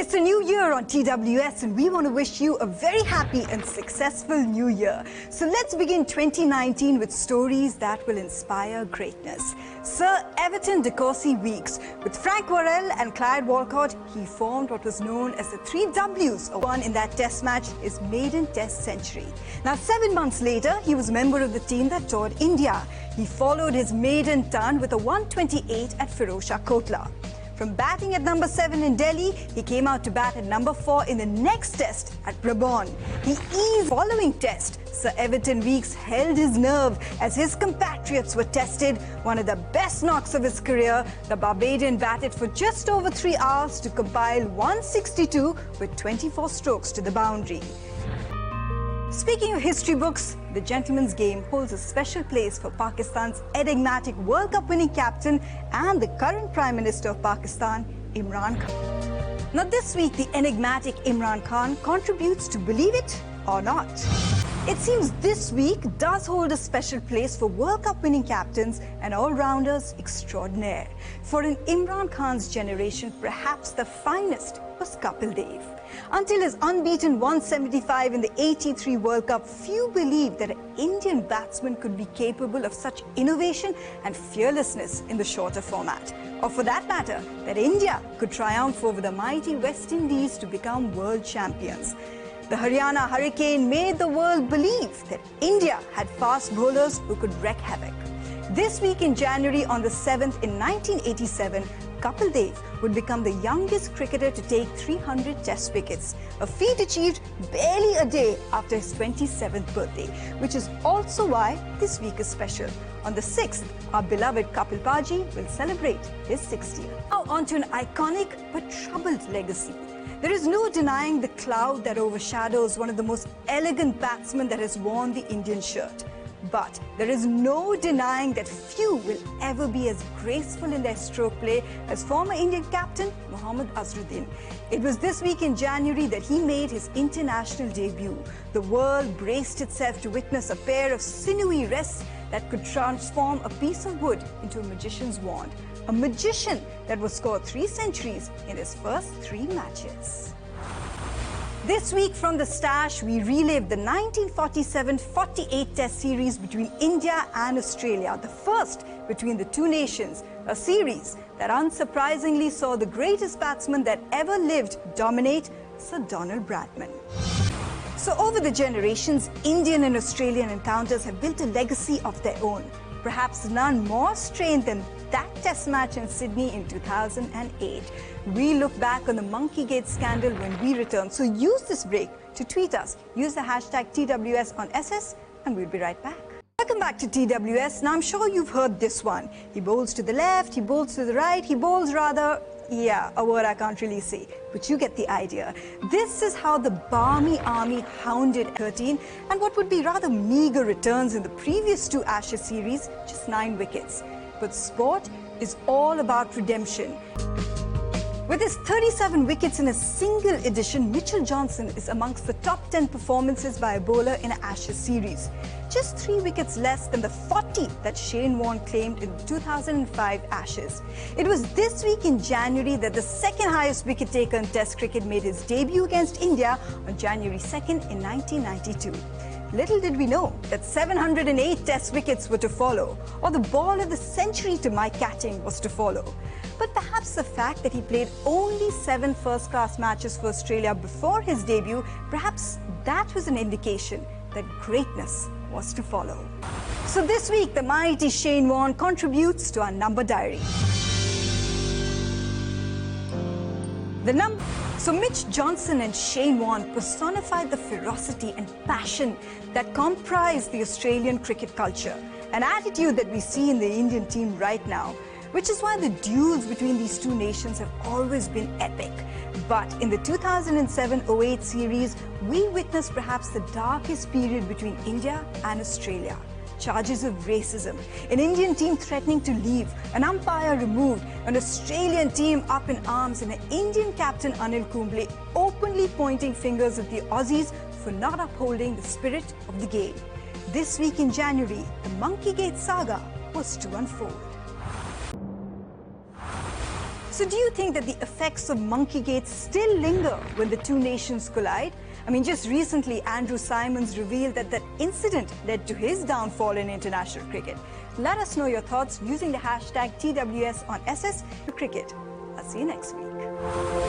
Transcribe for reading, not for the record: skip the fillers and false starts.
It's a new year on TWS and we want to wish you a very happy and successful new year. So let's begin 2019 with stories that will inspire greatness. Sir Everton de Courcy Weeks. With Frank Worrell and Clyde Walcott, he formed what was known as the 3 Ws, won in that test match, his maiden test century. Now 7 months later, he was a member of the team that toured India. He followed his maiden ton with a 128 at Firozshah Kotla. From batting at number 7 in Delhi, he came out to bat at number 4 in the next test at Brabant. He eased the following test. Sir Everton Weeks held his nerve as his compatriots were tested. One of the best knocks of his career, the Barbadian batted for just over 3 hours to compile 162 with 24 strokes to the boundary. Speaking of history books, the gentleman's game holds a special place for Pakistan's enigmatic World Cup winning captain and the current Prime Minister of Pakistan, Imran Khan. Now this week, the enigmatic Imran Khan contributes to Believe It or Not. It seems this week does hold a special place for World Cup winning captains and all-rounders extraordinaire. For in Imran Khan's generation, perhaps the finest was Kapil Dev. Until his unbeaten 175 in the 83 World Cup, few believed that an Indian batsman could be capable of such innovation and fearlessness in the shorter format. Or for that matter, that India could triumph over the mighty West Indies to become world champions. The Haryana Hurricane made the world believe that India had fast bowlers who could wreak havoc. This week in January, on the 7th in 1987, Kapil Dev would become the youngest cricketer to take 300 test wickets, a feat achieved barely a day after his 27th birthday, which is also why this week is special. On the 6th, our beloved Kapil Paji will celebrate his 60th. Now on to an iconic but troubled legacy. There is no denying the cloud that overshadows one of the most elegant batsmen that has worn the Indian shirt. But there is no denying that few will ever be as graceful in their stroke play as former Indian captain Mohammad Azharuddin. It was this week in January that he made his international debut. The world braced itself to witness a pair of sinewy wrists that could transform a piece of wood into a magician's wand. A magician that would score 3 centuries in his first 3 matches. This week from the stash, we relive the 1947-48 Test series between India and Australia, the first between the two nations, a series that unsurprisingly saw the greatest batsman that ever lived dominate, Sir Donald Bradman. So over the generations, Indian and Australian encounters have built a legacy of their own. Perhaps none more strained than that test match in Sydney in 2008. We look back on the Monkey Gate scandal when we return. So use this break to tweet us. Use the hashtag TWS on SS and we'll be right back. Welcome back to TWS. Now I'm sure you've heard this one. He bowls to the left, he bowls to the right, he bowls rather... Yeah, a word I can't really say, but you get the idea. This is how the Barmy Army hounded 13 and what would be rather meager returns in the previous 2 Ashes series, just 9 wickets. But sport is all about redemption. With his 37 wickets in a single edition, Mitchell Johnson is amongst the top 10 performances by a bowler in an Ashes series. Just 3 wickets less than the 40 that Shane Warne claimed in the 2005 Ashes. It was this week in January that the second highest wicket taker in Test cricket made his debut against India on January 2nd in 1992. Little did we know that 708 Test wickets were to follow, or the ball of the century to Mike Catting was to follow. But perhaps the fact that he played only 7 first-class matches for Australia before his debut, perhaps that was an indication that greatness was to follow. So this week, the mighty Shane Warne contributes to our number diary. So Mitch Johnson and Shane Warne personified the ferocity and passion that comprise the Australian cricket culture, an attitude that we see in the Indian team right now, which is why the duels between these two nations have always been epic. But in the 2007-08 series, we witnessed perhaps the darkest period between India and Australia. Charges of racism, an Indian team threatening to leave, an umpire removed, an Australian team up in arms, and an Indian captain Anil Kumble openly pointing fingers at the Aussies for not upholding the spirit of the game. This week in January, the Monkey Gate saga was to unfold. So do you think that the effects of Monkeygate still linger when the two nations collide? I mean, just recently, Andrew Symonds revealed that that incident led to his downfall in international cricket. Let us know your thoughts using the hashtag TWS on SS Cricket. I'll see you next week.